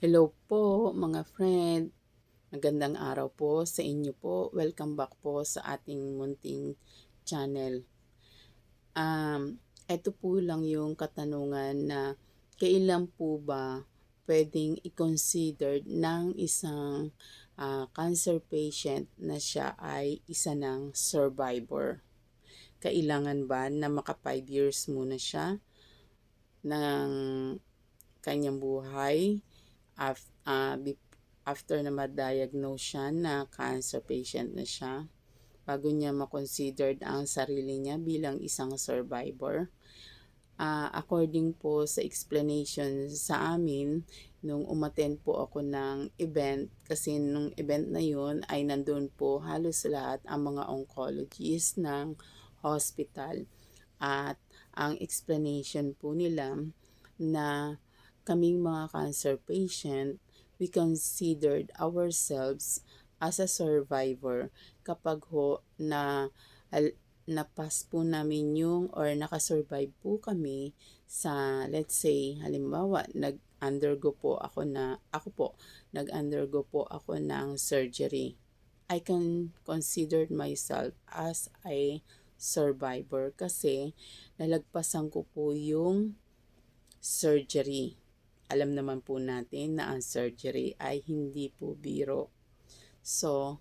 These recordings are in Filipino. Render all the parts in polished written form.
Hello po mga friend. Magandang araw po sa inyo po. Welcome back po sa ating munting channel. Ito po lang yung katanungan na kailan po ba pwedeng i-consider ng isang cancer patient na siya ay isa ng survivor? Kailangan ba na maka 5 years muna siya ng kanyang buhay after na ma-diagnose siya na cancer patient na siya bago niya ma-considered ang sarili niya bilang isang survivor? According po sa explanation sa amin, nung umattend po ako ng event, kasi nung event na yun ay nandun po halos lahat ang mga oncologist ng hospital. At ang explanation po nila na kaming mga cancer patient, we considered ourselves as a survivor kapag ho na napas po namin yung or nakasurvive po kami sa, let's say, halimbawa, nag-undergo po ako ng surgery. I can consider myself as a survivor kasi nalagpasan ko po yung surgery. Alam naman po natin na ang surgery ay hindi po biro. So,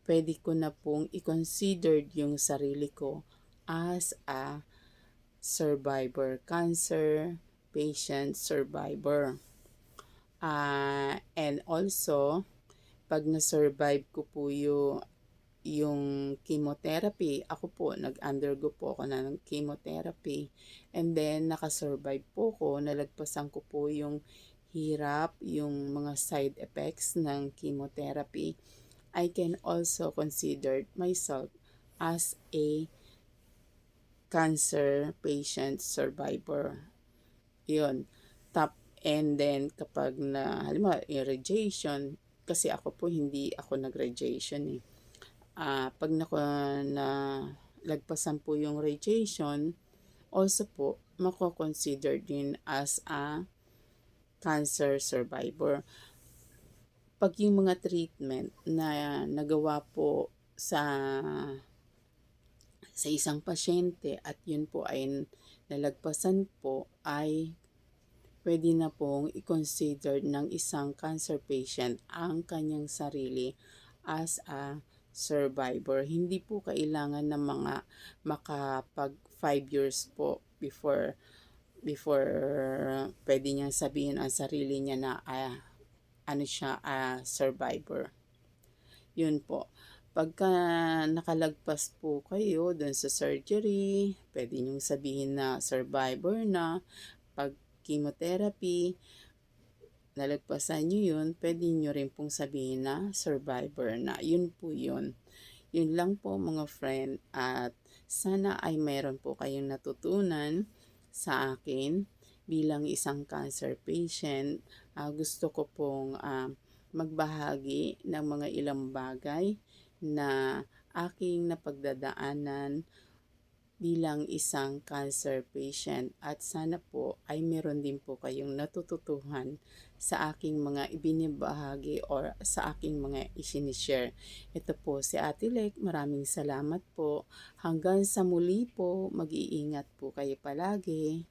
pwede ko na pong i-consider yung sarili ko as a survivor, cancer patient survivor. And also, pag na-survive ko po yung chemotherapy, ako po, nag-undergo po ako na ng chemotherapy, and then nakasurvive po ko, nalagpasan ko po yung hirap, yung mga side effects ng chemotherapy, I can also consider myself as a cancer patient survivor. Yun. And then, kapag na, halimbawa, yung radiation, kasi ako po, hindi ako nag-radiation eh. Pag na lagpasan po yung radiation, also po, mako-consider din as a cancer survivor. Pag yung mga treatment na nagawa po sa isang pasyente at yun po ay nalagpasan po, ay pwede na pong i-consider ng isang cancer patient ang kanyang sarili as a survivor. Hindi po kailangan ng mga makapag 5 years po before pwede niyang sabihin ang sarili niya na survivor. Yun po. Pagka nakalagpas po kayo dun sa surgery, pwede niyong sabihin na survivor na. Pag chemotherapy, nalagpasan nyo yun, pwede nyo rin pong sabihin na survivor na. Yun po yun. Yun lang po mga friend, at sana ay meron po kayong natutunan sa akin bilang isang cancer patient. Gusto ko pong magbahagi ng mga ilang bagay na aking napagdadaanan bilang isang cancer patient, at sana po ay meron din po kayong natututuhan sa aking mga ibinibahagi or sa aking mga isinishare. Ito po si Ate Lek, maraming salamat po. Hanggang sa muli po, mag-iingat po kayo palagi.